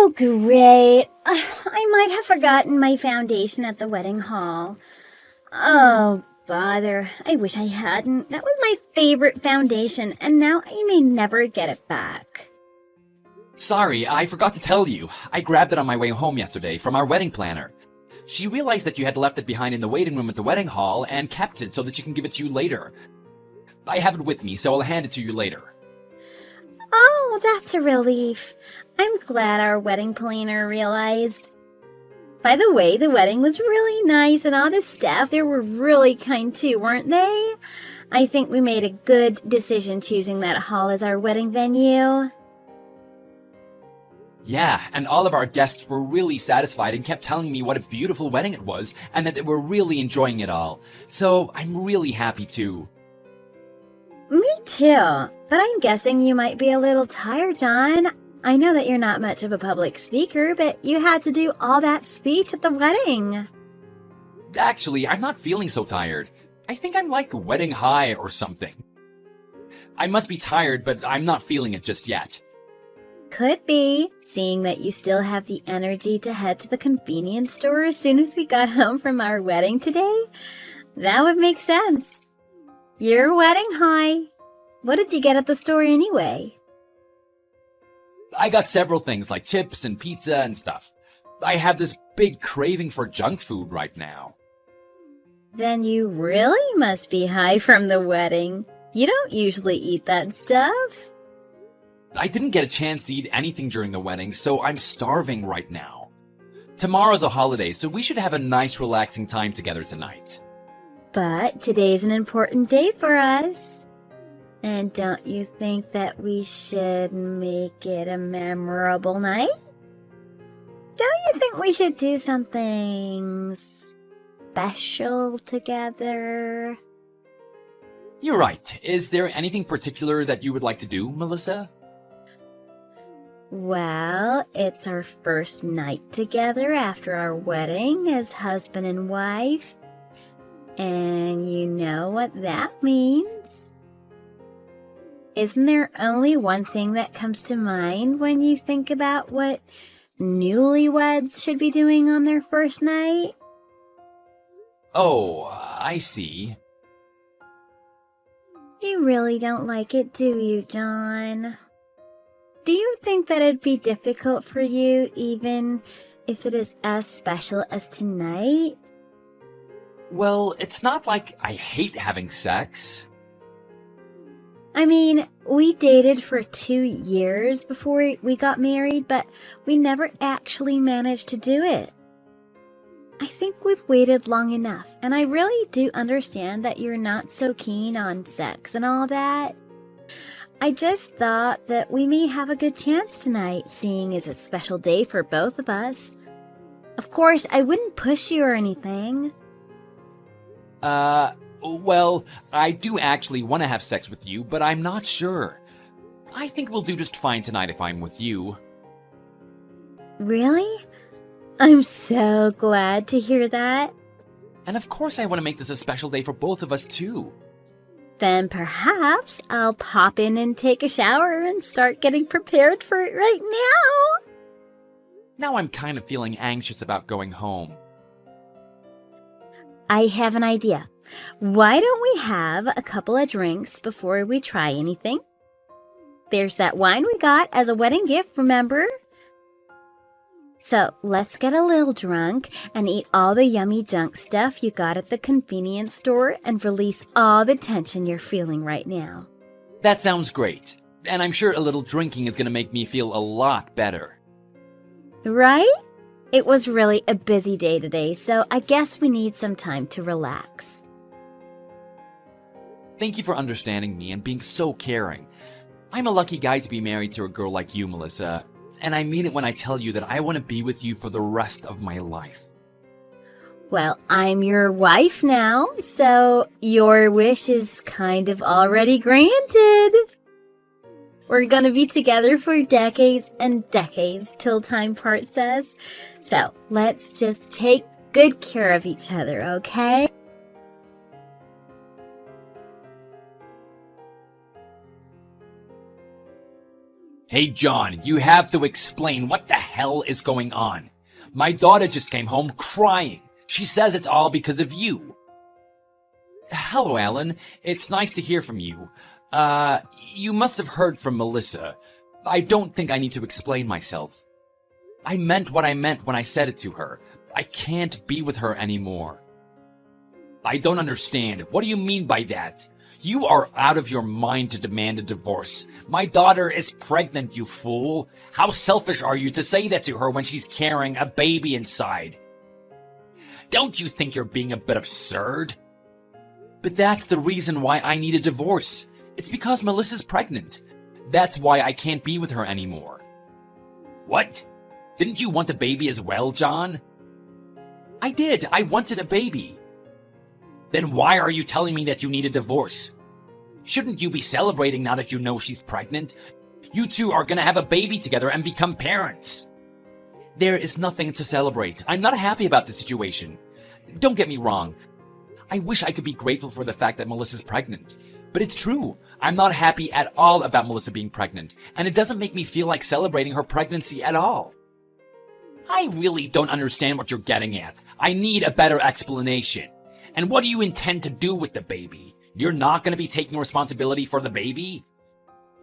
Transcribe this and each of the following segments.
Oh, great. I might have forgotten my foundation at the wedding hall. Oh, bother. I wish I hadn't. That was my favorite foundation, and now I may never get it back. Sorry, I forgot to tell you. I grabbed it on my way home yesterday from our wedding planner. She realized that you had left it behind in the waiting room at the wedding hall and kept it so that she can give it to you later. I have it with me, so I'll hand it to you later. Oh, that's a relief. I'm glad our wedding planner realized. By the way, the wedding was really nice, and all the staff there were really kind too, weren't they? I think we made a good decision choosing that hall as our wedding venue. Yeah, and all of our guests were really satisfied and kept telling me what a beautiful wedding it was and that they were really enjoying it all. So I'm really happy too. Me too, but I'm guessing you might be a little tired, John. I know that you're not much of a public speaker, but you had to do all that speech at the wedding. Actually, I'm not feeling so tired. I think I'm like wedding high or something. I must be tired, but I'm not feeling it just yet. Could be, seeing that you still have the energy to head to the convenience store as soon as we got home from our wedding today. That would make sense. You're wedding high. What did you get at the store anyway? I got several things like chips and pizza and stuff. I have this big craving for junk food right now. Then you really must be high from the wedding. You don't usually eat that stuff. I didn't get a chance to eat anything during the wedding, so I'm starving right now. Tomorrow's a holiday, so we should have a nice relaxing time together tonight. But today's an important day for us. And don't you think that we should make it a memorable night? Don't you think we should do something special together? You're right. Is there anything particular that you would like to do, Melissa? Well, it's our first night together after our wedding as husband and wife. And you know what that means. Isn't there only one thing that comes to mind when you think about what newlyweds should be doing on their first night? Oh, I see. You really don't like it, do you, John? Do you think that it'd be difficult for you even if it is as special as tonight? Well, it's not like I hate having sex. I mean, we dated for 2 years before we got married, but we never actually managed to do it. I think we've waited long enough, and I really do understand that you're not so keen on sex and all that. I just thought that we may have a good chance tonight, seeing it's a special day for both of us. Of course, I wouldn't push you or anything. Well, I do actually want to have sex with you, but I'm not sure. I think we'll do just fine tonight if I'm with you. Really? I'm so glad to hear that. And of course I want to make this a special day for both of us too. Then perhaps I'll pop in and take a shower and start getting prepared for it right now. Now I'm kind of feeling anxious about going home. I have an idea. Why don't we have a couple of drinks before we try anything? There's that wine we got as a wedding gift, remember? So let's get a little drunk and eat all the yummy junk stuff you got at the convenience store and release all the tension you're feeling right now. That sounds great. And I'm sure a little drinking is going to make me feel a lot better. Right? It was really a busy day today, so I guess we need some time to relax. Thank you for understanding me and being so caring. I'm a lucky guy to be married to a girl like you, Melissa. And I mean it when I tell you that I want to be with you for the rest of my life. Well, I'm your wife now, so your wish is kind of already granted. We're gonna be together for decades and decades till time parts us. So let's just take good care of each other, okay? Hey, John, you have to explain what the hell is going on. My daughter just came home crying. She says it's all because of you. Hello, Alan. It's nice to hear from you. You must have heard from Melissa. I don't think I need to explain myself. I meant what I meant when I said it to her. I can't be with her anymore. I don't understand. What do you mean by that? You are out of your mind to demand a divorce. My daughter is pregnant, you fool. How selfish are you to say that to her when she's carrying a baby inside? Don't you think you're being a bit absurd? But that's the reason why I need a divorce. It's because Melissa's pregnant. That's why I can't be with her anymore. What? Didn't you want a baby as well, John? I did. I wanted a baby. Then why are you telling me that you need a divorce? Shouldn't you be celebrating now that you know she's pregnant? You two are gonna have a baby together and become parents. There is nothing to celebrate. I'm not happy about the situation. Don't get me wrong. I wish I could be grateful for the fact that Melissa's pregnant. But it's true. I'm not happy at all about Melissa being pregnant, and it doesn't make me feel like celebrating her pregnancy at all. I really don't understand what you're getting at. I need a better explanation. And what do you intend to do with the baby? You're not going to be taking responsibility for the baby?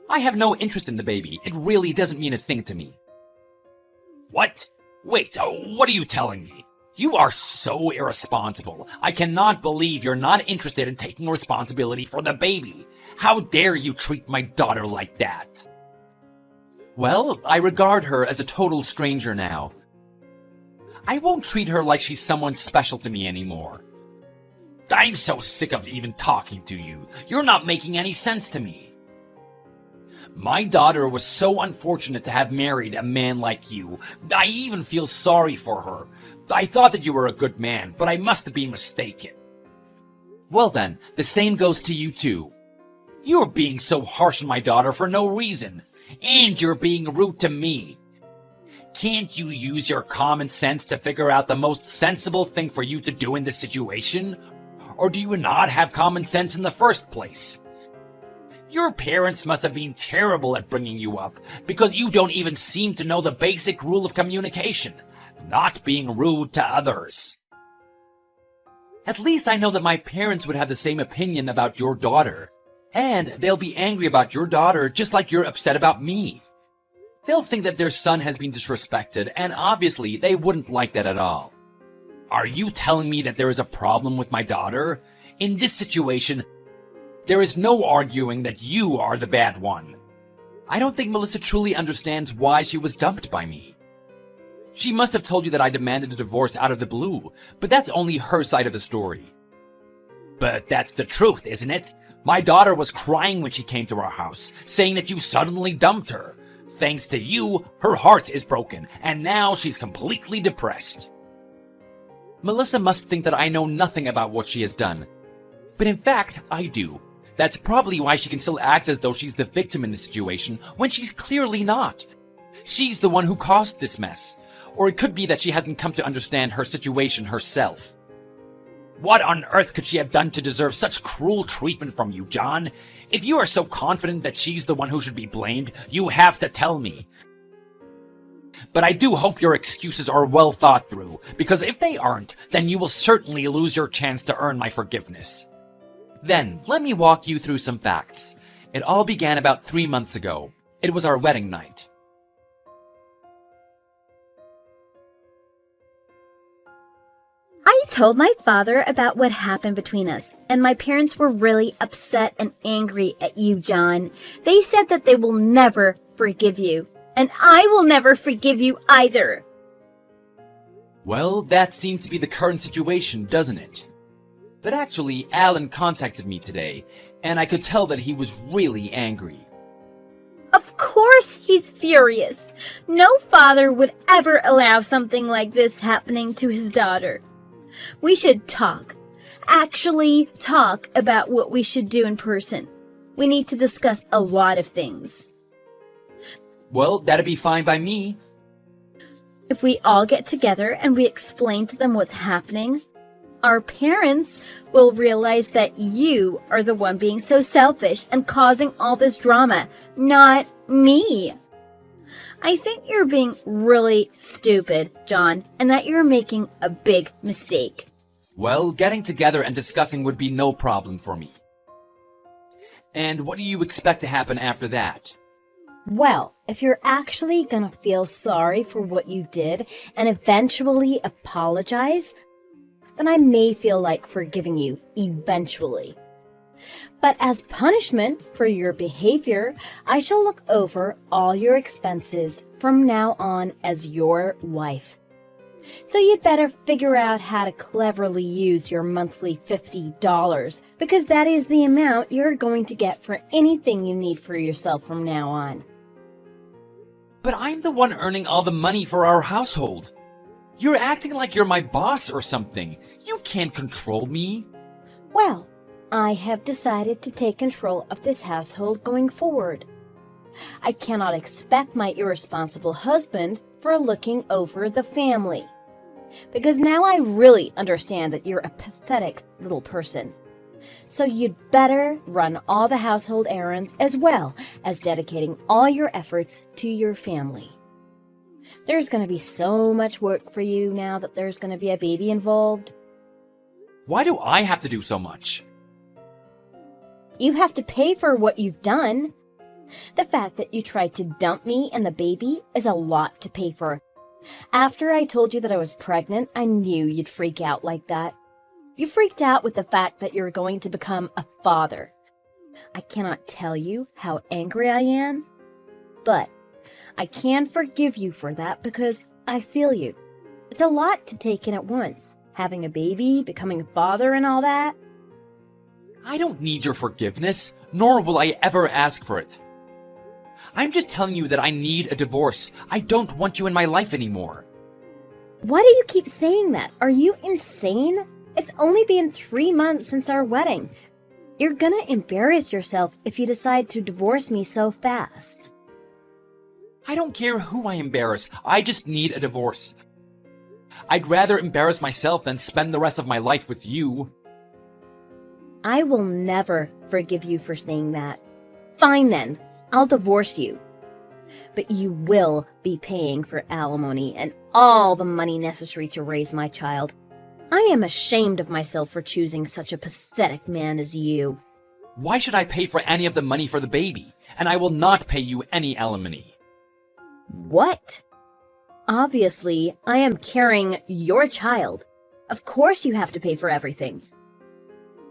I have no interest in the baby. It really doesn't mean a thing to me. What? Wait, what are you telling me? You are so irresponsible. I cannot believe you're not interested in taking responsibility for the baby. How dare you treat my daughter like that? Well, I regard her as a total stranger now. I won't treat her like she's someone special to me anymore. I'm so sick of even talking to you. You're not making any sense to me. My daughter was so unfortunate to have married a man like you. I even feel sorry for her. I thought that you were a good man, but I must have been mistaken. Well then, the same goes to you too. You're being so harsh on my daughter for no reason. And you're being rude to me. Can't you use your common sense to figure out the most sensible thing for you to do in this situation? Or do you not have common sense in the first place? Your parents must have been terrible at bringing you up, because you don't even seem to know the basic rule of communication, not being rude to others. At least I know that my parents would have the same opinion about your daughter, and they'll be angry about your daughter just like you're upset about me. They'll think that their son has been disrespected, and obviously they wouldn't like that at all. Are you telling me that there is a problem with my daughter? In this situation, there is no arguing that you are the bad one. I don't think Melissa truly understands why she was dumped by me. She must have told you that I demanded a divorce out of the blue, but that's only her side of the story. But that's the truth, isn't it? My daughter was crying when she came to our house, saying that you suddenly dumped her. Thanks to you, her heart is broken, and now she's completely depressed. Melissa must think that I know nothing about what she has done. But in fact, I do. That's probably why she can still act as though she's the victim in this situation, when she's clearly not. She's the one who caused this mess. Or it could be that she hasn't come to understand her situation herself. What on earth could she have done to deserve such cruel treatment from you, John? If you are so confident that she's the one who should be blamed, you have to tell me. But I do hope your excuses are well thought through, because if they aren't, then you will certainly lose your chance to earn my forgiveness. Then, let me walk you through some facts. It all began about 3 months ago. It was our wedding night. I told my father about what happened between us, and my parents were really upset and angry at you, John. They said that they will never forgive you, and I will never forgive you either. Well, that seems to be the current situation, doesn't it? But actually, Alan contacted me today, and I could tell that he was really angry. Of course he's furious. No father would ever allow something like this happening to his daughter. We should talk. Actually talk about what we should do in person. We need to discuss a lot of things. Well, that'd be fine by me. If we all get together and we explain to them what's happening, our parents will realize that you are the one being so selfish and causing all this drama, not me. I think you're being really stupid, John, and that you're making a big mistake. Well, getting together and discussing would be no problem for me. And what do you expect to happen after that? Well, if you're actually gonna feel sorry for what you did and eventually apologize, then I may feel like forgiving you eventually. But as punishment for your behavior, I shall look over all your expenses from now on as your wife. So you'd better figure out how to cleverly use your monthly $50, because that is the amount you're going to get for anything you need for yourself from now on. But I'm the one earning all the money for our household. You're acting like you're my boss or something. You can't control me. Well, I have decided to take control of this household going forward. I cannot expect my irresponsible husband for looking over the family, because now I really understand that you're a pathetic little person. So you'd better run all the household errands as well as dedicating all your efforts to your family. There's going to be so much work for you now that there's going to be a baby involved. Why do I have to do so much? You have to pay for what you've done. The fact that you tried to dump me and the baby is a lot to pay for. After I told you that I was pregnant, I knew you'd freak out like that. You freaked out with the fact that you're going to become a father. I cannot tell you how angry I am, but I can forgive you for that because I feel you. It's a lot to take in at once. Having a baby, becoming a father, and all that. I don't need your forgiveness, nor will I ever ask for it. I'm just telling you that I need a divorce. I don't want you in my life anymore. Why do you keep saying that? Are you insane? It's only been 3 months since our wedding. You're gonna embarrass yourself if you decide to divorce me so fast. I don't care who I embarrass. I just need a divorce. I'd rather embarrass myself than spend the rest of my life with you. I will never forgive you for saying that. Fine then, I'll divorce you. But you will be paying for alimony and all the money necessary to raise my child. I am ashamed of myself for choosing such a pathetic man as you. Why should I pay for any of the money for the baby? And I will not pay you any alimony. What? Obviously, I am carrying your child. Of course you have to pay for everything.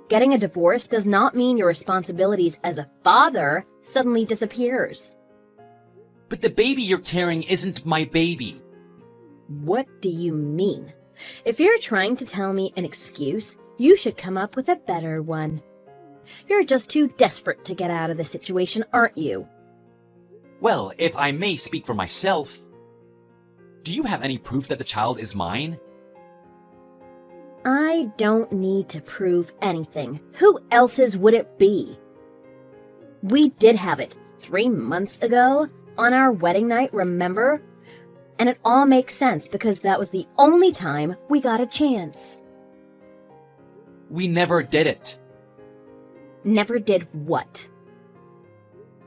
Getting a divorce does not mean your responsibilities as a father suddenly disappears. But the baby you're carrying isn't my baby. What do you mean? If you're trying to tell me an excuse, you should come up with a better one. You're just too desperate to get out of the situation, aren't you? Well, if I may speak for myself, do you have any proof that the child is mine? I don't need to prove anything. Who else's would it be? We did have it 3 months ago on our wedding night, remember? And it all makes sense because that was the only time we got a chance. We never did it. Never did what?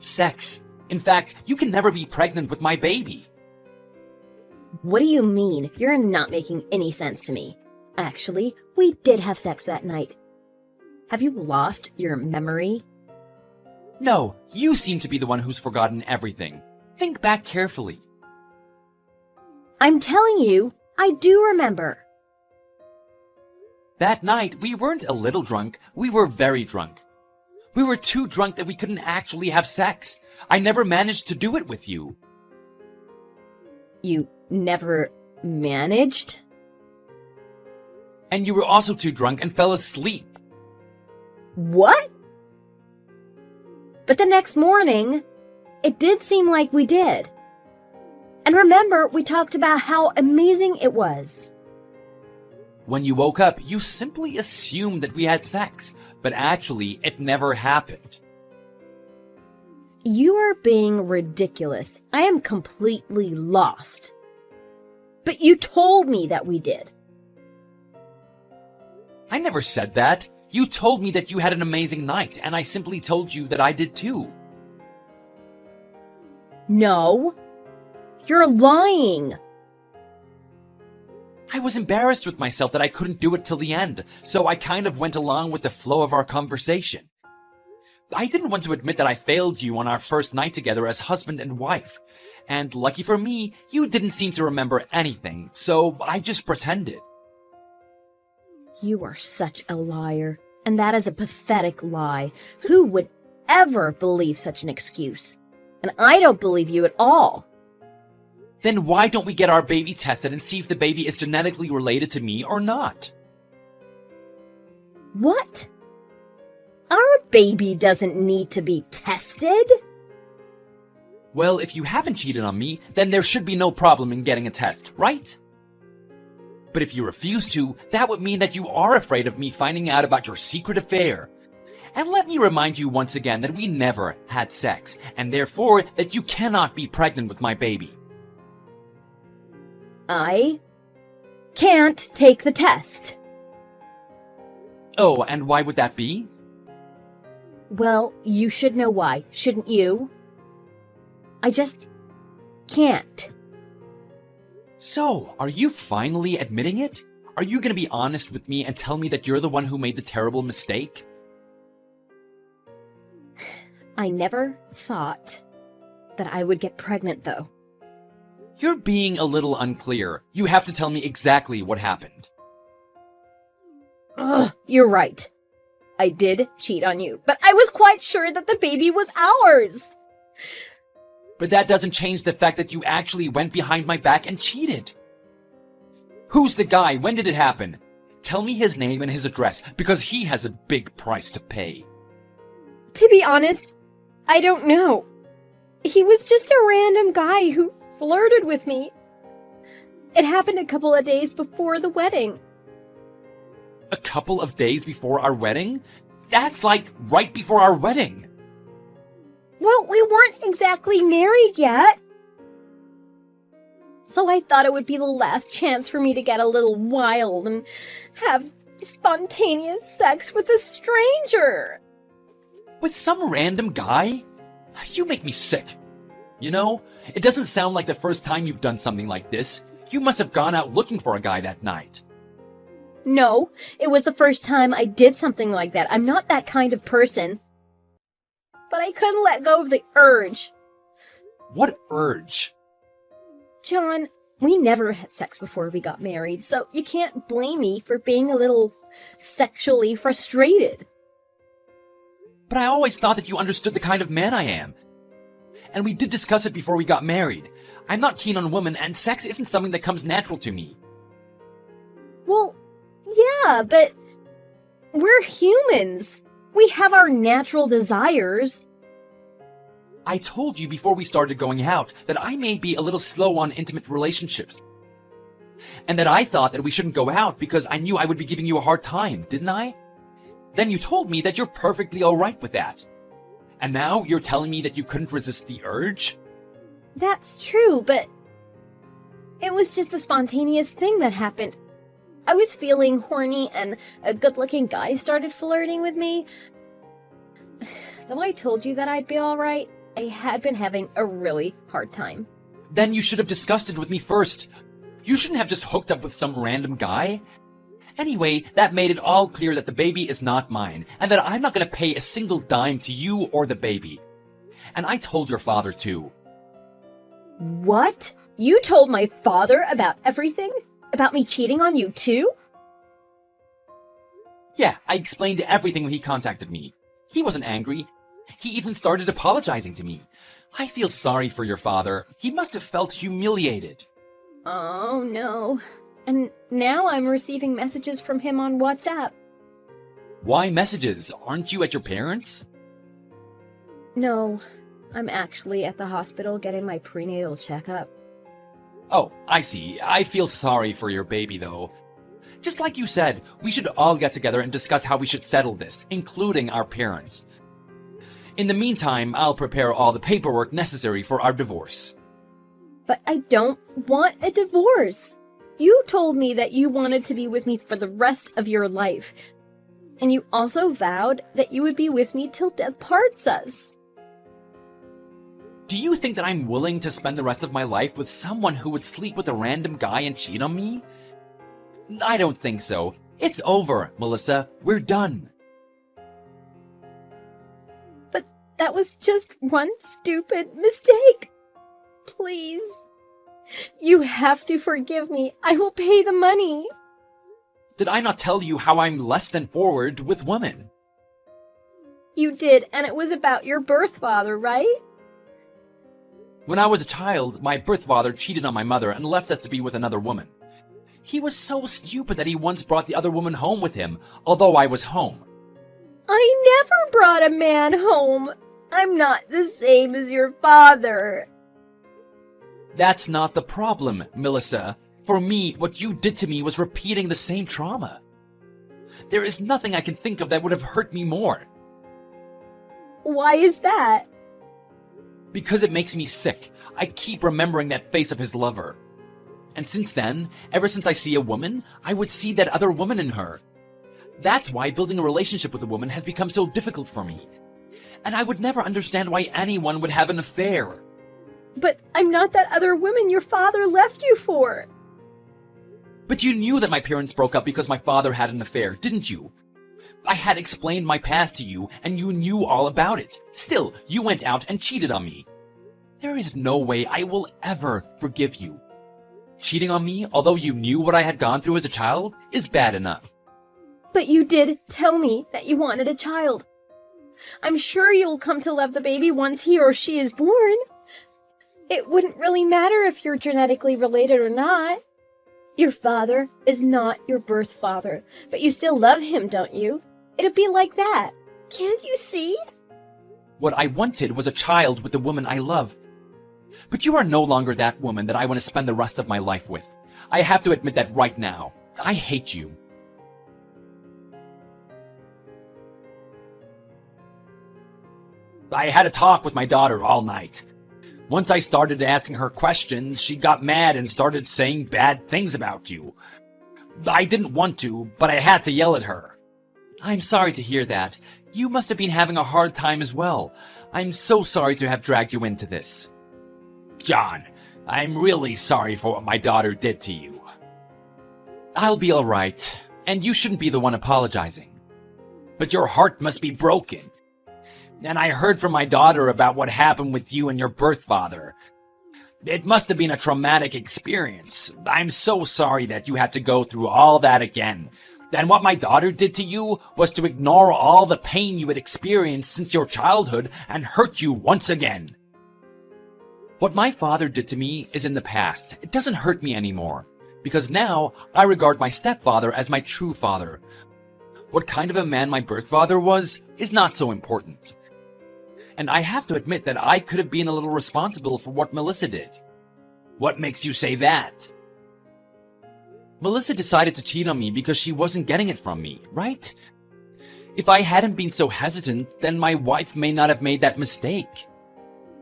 Sex. In fact, you can never be pregnant with my baby. What do you mean? You're not making any sense to me. Actually, we did have sex that night. Have you lost your memory? No, you seem to be the one who's forgotten everything. Think back carefully. I'm telling you, I do remember. That night, we weren't a little drunk, we were very drunk. We were too drunk that we couldn't actually have sex. I never managed to do it with you. You never managed? And you were also too drunk and fell asleep. What? But the next morning, it did seem like we did. And remember, we talked about how amazing it was. When you woke up, you simply assumed that we had sex, but actually, it never happened. You are being ridiculous. I am completely lost. But you told me that we did. I never said that. You told me that you had an amazing night, and I simply told you that I did too. No. You're lying. I was embarrassed with myself that I couldn't do it till the end, so I kind of went along with the flow of our conversation. I didn't want to admit that I failed you on our first night together as husband and wife. And lucky for me, you didn't seem to remember anything, so I just pretended. You are such a liar, and that is a pathetic lie. Who would ever believe such an excuse? And I don't believe you at all. Then why don't we get our baby tested and see if the baby is genetically related to me or not? What? Our baby doesn't need to be tested. Well, if you haven't cheated on me, then there should be no problem in getting a test, right? But if you refuse to, that would mean that you are afraid of me finding out about your secret affair. And let me remind you once again that we never had sex, and therefore that you cannot be pregnant with my baby. I can't take the test. Oh, and why would that be? Well, you should know why, shouldn't you? I just can't. So, are you finally admitting it? Are you gonna be honest with me and tell me that you're the one who made the terrible mistake? I never thought that I would get pregnant, though. You're being a little unclear. You have to tell me exactly what happened. Ugh, you're right. I did cheat on you, but I was quite sure that the baby was ours. But that doesn't change the fact that you actually went behind my back and cheated. Who's the guy? When did it happen? Tell me his name and his address, because he has a big price to pay. To be honest, I don't know. He was just a random guy who flirted with me. It happened a couple of days before the wedding. A couple of days before our wedding? That's like right before our wedding. Well, we weren't exactly married yet. So I thought it would be the last chance for me to get a little wild and have spontaneous sex with a stranger. With some random guy? You make me sick. You know, it doesn't sound like the first time you've done something like this. You must have gone out looking for a guy that night. No, it was the first time I did something like that. I'm not that kind of person. But I couldn't let go of the urge. What urge? John, we never had sex before we got married, so you can't blame me for being a little sexually frustrated. But I always thought that you understood the kind of man I am. And we did discuss it before we got married. I'm not keen on women, and sex isn't something that comes natural to me. Well, yeah, but we're humans. We have our natural desires. I told you before we started going out that I may be a little slow on intimate relationships. And that I thought that we shouldn't go out because I knew I would be giving you a hard time, didn't I? Then you told me that you're perfectly alright with that. And now you're telling me that you couldn't resist the urge? That's true, but it was just a spontaneous thing that happened. I was feeling horny and a good-looking guy started flirting with me. Though I told you that I'd be alright, I had been having a really hard time. Then you should have discussed it with me first. You shouldn't have just hooked up with some random guy. Anyway, that made it all clear that the baby is not mine, and that I'm not going to pay a single dime to you or the baby. And I told your father too. What? You told my father about everything? About me cheating on you too? Yeah, I explained everything when he contacted me. He wasn't angry. He even started apologizing to me. I feel sorry for your father. He must have felt humiliated. Oh no. And now I'm receiving messages from him on WhatsApp. Why messages? Aren't you at your parents'? No, I'm actually at the hospital getting my prenatal checkup. Oh, I see. I feel sorry for your baby, though. Just like you said, we should all get together and discuss how we should settle this, including our parents. In the meantime, I'll prepare all the paperwork necessary for our divorce. But I don't want a divorce. You told me that you wanted to be with me for the rest of your life. And you also vowed that you would be with me till death parts us. Do you think that I'm willing to spend the rest of my life with someone who would sleep with a random guy and cheat on me? I don't think so. It's over, Melissa. We're done. But that was just one stupid mistake. Please. You have to forgive me. I will pay the money. Did I not tell you how I'm less than forward with women? You did, and it was about your birth father, right? When I was a child, my birth father cheated on my mother and left us to be with another woman. He was so stupid that he once brought the other woman home with him, although I was home. I never brought a man home. I'm not the same as your father. That's not the problem, Melissa. For me, what you did to me was repeating the same trauma. There is nothing I can think of that would have hurt me more. Why is that? Because it makes me sick. I keep remembering that face of his lover. And since then, ever since I see a woman, I would see that other woman in her. That's why building a relationship with a woman has become so difficult for me. And I would never understand why anyone would have an affair. But I'm not that other woman your father left you for. But you knew that my parents broke up because my father had an affair, didn't you? I had explained my past to you, and you knew all about it. Still, you went out and cheated on me. There is no way I will ever forgive you. Cheating on me, although you knew what I had gone through as a child, is bad enough. But you did tell me that you wanted a child. I'm sure you'll come to love the baby once he or she is born. It wouldn't really matter if you're genetically related or not. Your father is not your birth father, but you still love him, don't you? It'd be like that. Can't you see? What I wanted was a child with the woman I love. But you are no longer that woman that I want to spend the rest of my life with. I have to admit that right now. I hate you. I had a talk with my daughter all night. Once I started asking her questions, she got mad and started saying bad things about you. I didn't want to, but I had to yell at her. I'm sorry to hear that. You must have been having a hard time as well. I'm so sorry to have dragged you into this. John, I'm really sorry for what my daughter did to you. I'll be all right, and you shouldn't be the one apologizing. But your heart must be broken. And I heard from my daughter about what happened with you and your birth father. It must have been a traumatic experience. I'm so sorry that you had to go through all that again. And what my daughter did to you was to ignore all the pain you had experienced since your childhood and hurt you once again. What my father did to me is in the past. It doesn't hurt me anymore, because now I regard my stepfather as my true father. What kind of a man my birth father was is not so important. And I have to admit that I could have been a little responsible for what Melissa did. What makes you say that? Melissa decided to cheat on me because she wasn't getting it from me, right? If I hadn't been so hesitant, then my wife may not have made that mistake.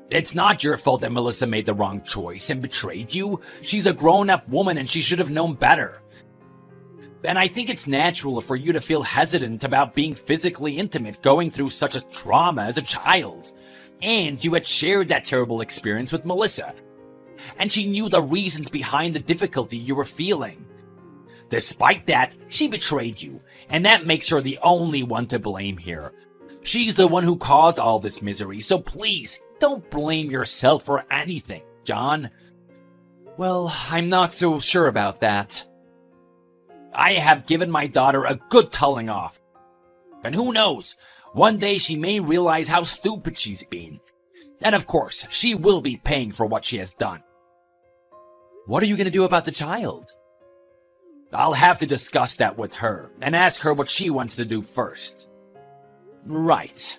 It's not your fault that Melissa made the wrong choice and betrayed you. She's a grown-up woman and she should have known better. And I think it's natural for you to feel hesitant about being physically intimate going through such a trauma as a child. And you had shared that terrible experience with Melissa. And she knew the reasons behind the difficulty you were feeling. Despite that, she betrayed you, and that makes her the only one to blame here. She's the one who caused all this misery, so please, don't blame yourself for anything, John. Well, I'm not so sure about that. I have given my daughter a good telling off. And who knows, one day she may realize how stupid she's been. And of course, she will be paying for what she has done. What are you going to do about the child? I'll have to discuss that with her and ask her what she wants to do first. Right.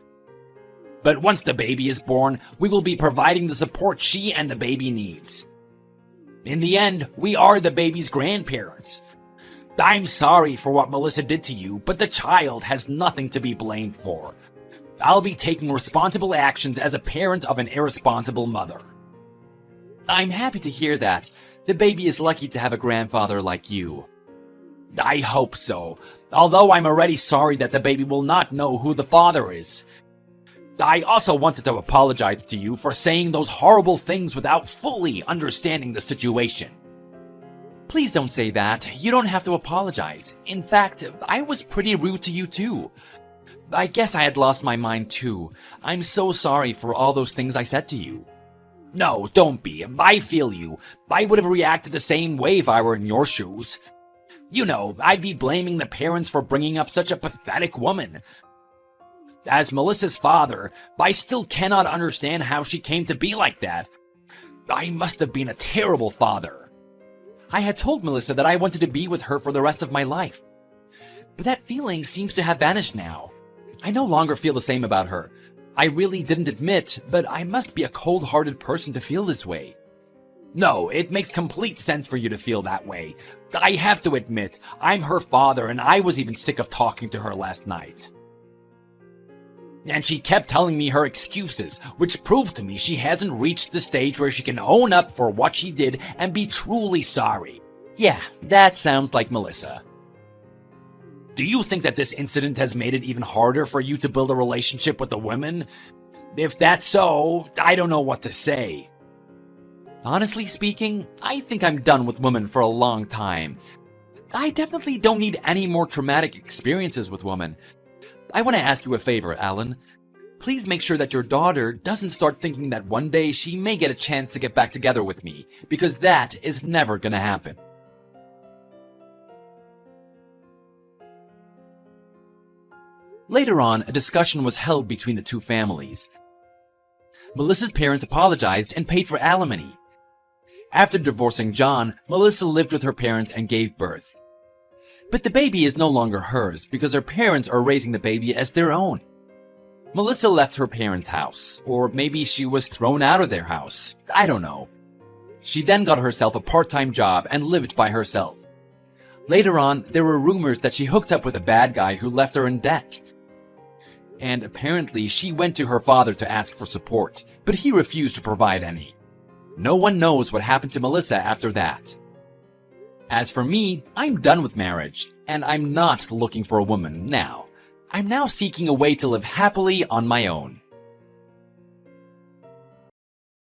But once the baby is born, we will be providing the support she and the baby needs. In the end, we are the baby's grandparents. I'm sorry for what Melissa did to you, but the child has nothing to be blamed for. I'll be taking responsible actions as a parent of an irresponsible mother. I'm happy to hear that. The baby is lucky to have a grandfather like you. I hope so, although I'm already sorry that the baby will not know who the father is. I also wanted to apologize to you for saying those horrible things without fully understanding the situation. Please don't say that. You don't have to apologize. In fact, I was pretty rude to you too. I guess I had lost my mind too. I'm so sorry for all those things I said to you. No, don't be. I feel you. I would have reacted the same way if I were in your shoes. You know, I'd be blaming the parents for bringing up such a pathetic woman. As Melissa's father, I still cannot understand how she came to be like that. I must have been a terrible father. I had told Melissa that I wanted to be with her for the rest of my life. But that feeling seems to have vanished now. I no longer feel the same about her. I really didn't admit, but I must be a cold-hearted person to feel this way. No, it makes complete sense for you to feel that way. I have to admit, I'm her father, and I was even sick of talking to her last night. And she kept telling me her excuses, which proved to me she hasn't reached the stage where she can own up for what she did and be truly sorry. Yeah, that sounds like Melissa. Do you think that this incident has made it even harder for you to build a relationship with the women? If that's so, I don't know what to say. Honestly speaking, I think I'm done with women for a long time. I definitely don't need any more traumatic experiences with women. I want to ask you a favor, Alan. Please make sure that your daughter doesn't start thinking that one day she may get a chance to get back together with me, because that is never going to happen. Later on, a discussion was held between the two families. Melissa's parents apologized and paid for alimony. After divorcing John, Melissa lived with her parents and gave birth. But the baby is no longer hers because her parents are raising the baby as their own. Melissa left her parents' house, or maybe she was thrown out of their house. I don't know. She then got herself a part-time job and lived by herself. Later on, there were rumors that she hooked up with a bad guy who left her in debt. And apparently she went to her father to ask for support, but he refused to provide any. No one knows what happened to Melissa after that. As for me, I'm done with marriage, and I'm not looking for a woman now. I'm now seeking a way to live happily on my own.